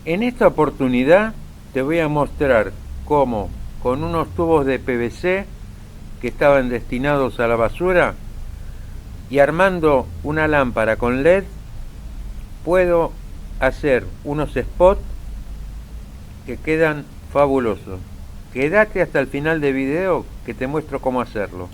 En esta oportunidad te voy a mostrar cómo con unos tubos de PVC que estaban destinados a la basura y armando una lámpara con LED puedo hacer unos spots que quedan fabulosos. Quédate hasta el final del video que te muestro cómo hacerlo.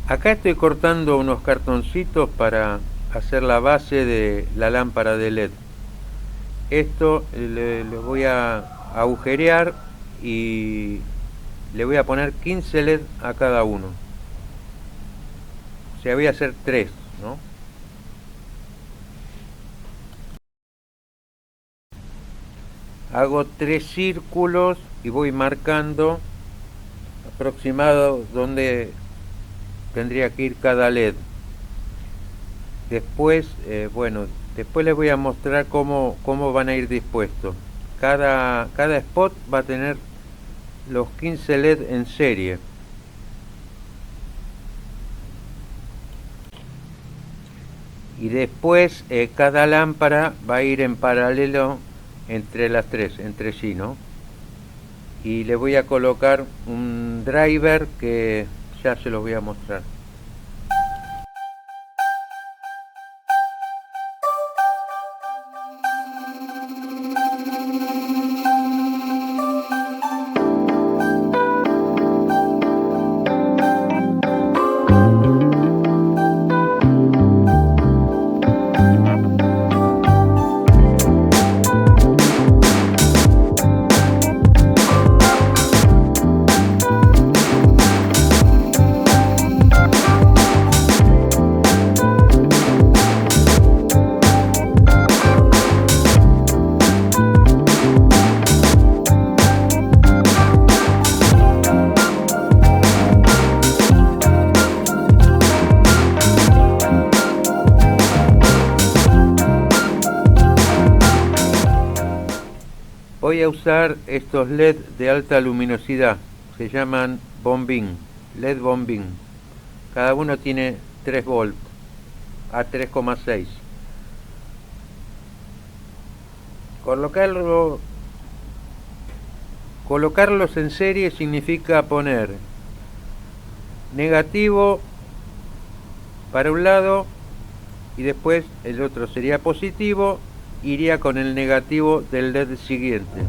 Acá estoy cortando unos cartoncitos para hacer la base de la lámpara de LED. Esto le voy a agujerear y le voy a poner 15 LED a cada uno. O sea, voy a hacer 3, ¿no? Hago 3 círculos y voy marcando aproximado donde tendría que ir cada LED. Después, después les voy a mostrar cómo van a ir dispuestos. Cada spot va a tener los 15 LED en serie. Y después cada lámpara va a ir en paralelo entre las tres, entre sí, ¿no? Y le voy a colocar un driver que ya se los voy a mostrar. Voy a usar estos LED de alta luminosidad, se llaman bombín, LED bombín. Cada uno tiene 3 volts a 3,6. Colocarlos en serie significa poner negativo para un lado y después el otro sería positivo, iría con el negativo del LED siguiente.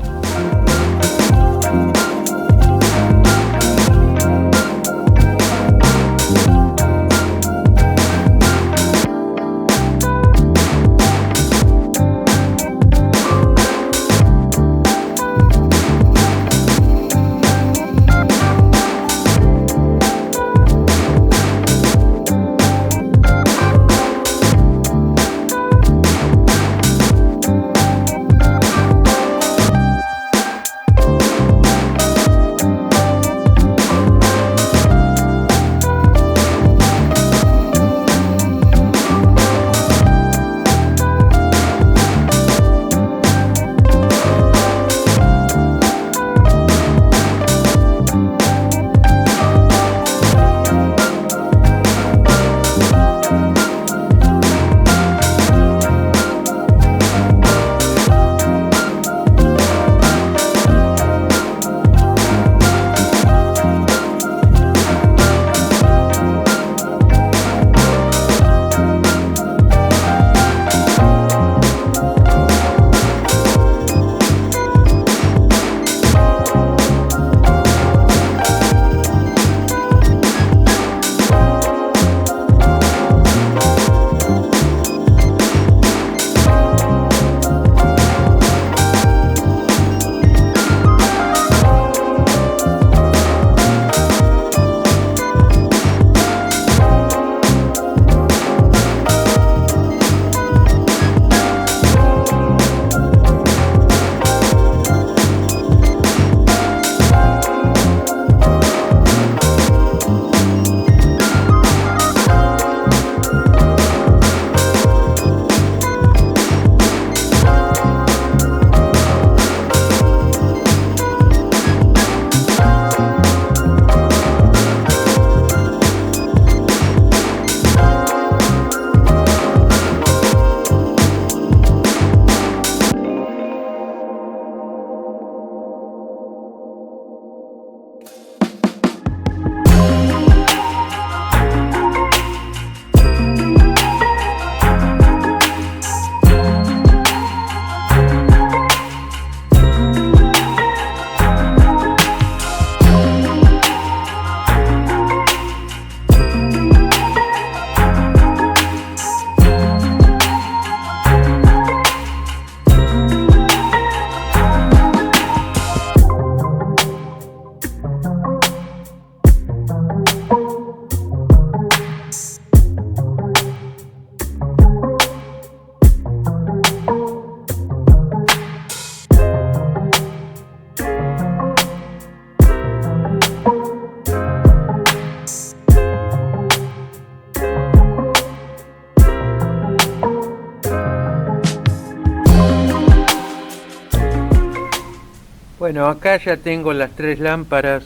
Bueno, acá ya tengo las 3 lámparas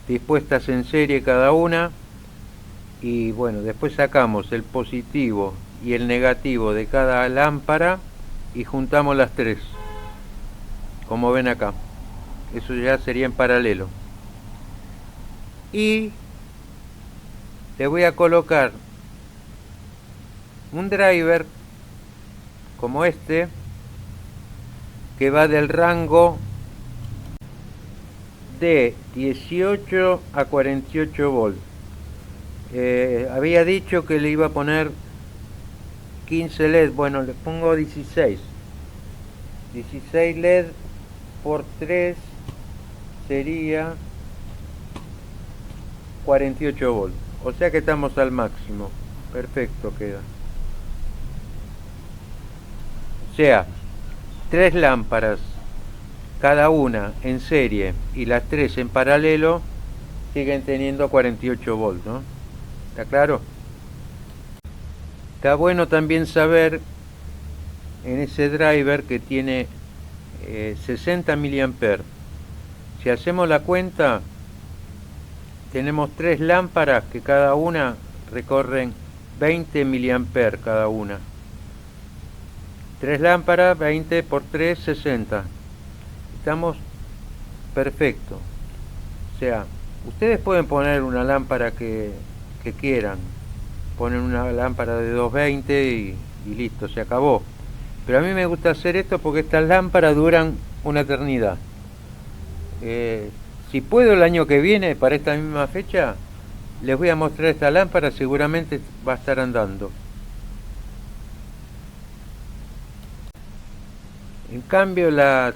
dispuestas en serie cada una, y bueno, después sacamos el positivo y el negativo de cada lámpara y juntamos las 3, como ven acá. Eso ya sería en paralelo. Y le voy a colocar un driver como este, que va del rango de 18 a 48 volts. Había dicho que le iba a poner 15 LED, bueno, le pongo 16 LED por 3 sería 48 volts, o sea que estamos al máximo. Perfecto queda. O sea, 3 lámparas cada una en serie y las 3 en paralelo siguen teniendo 48 volts, ¿no? ¿Está claro? Está bueno también saber en ese driver que tiene 60 mA. Si hacemos la cuenta, tenemos 3 lámparas que cada una recorren 20 mA cada una. 3 lámparas, 20 por 3, 60. Estamos perfecto. O sea, ustedes pueden poner una lámpara que quieran. Ponen una lámpara de 220 y listo, se acabó. Pero a mí me gusta hacer esto porque estas lámparas duran una eternidad. Si puedo el año que viene, para esta misma fecha, les voy a mostrar esta lámpara, seguramente va a estar andando. En cambio, las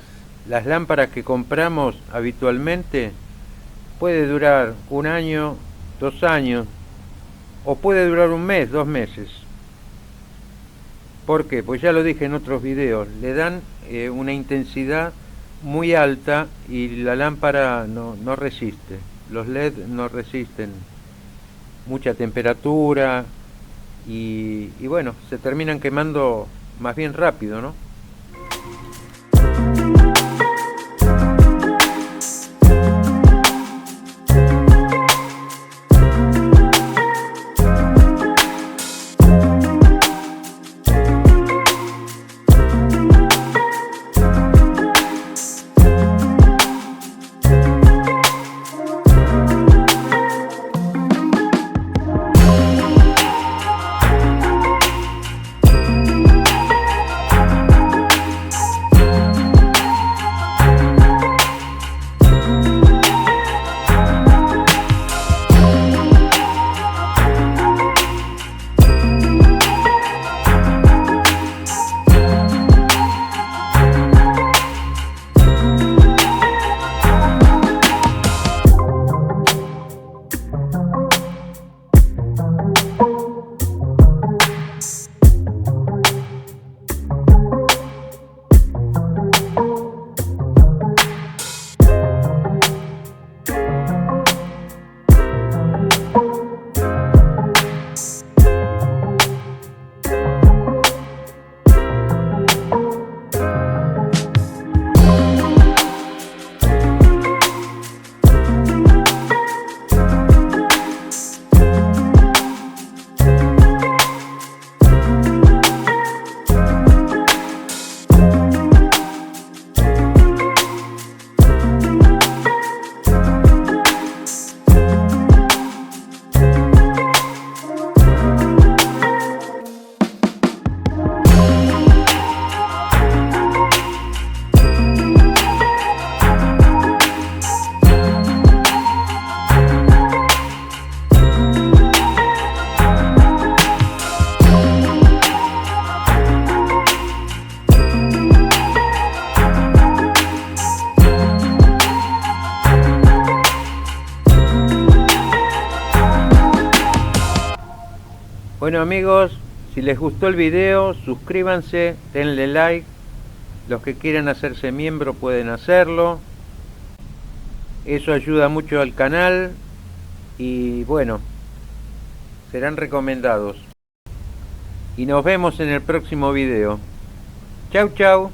lámparas que compramos habitualmente puede durar 1 año, 2 años, o puede durar 1 mes, 2 meses. ¿Por qué? Pues ya lo dije en otros videos, le dan una intensidad muy alta y la lámpara no resiste. Los LED no resisten mucha temperatura y bueno, se terminan quemando más bien rápido, ¿no? Bueno amigos, si les gustó el video, suscríbanse, denle like. Los que quieran hacerse miembro pueden hacerlo. Eso ayuda mucho al canal y bueno, serán recomendados. Y nos vemos en el próximo video. Chau chau.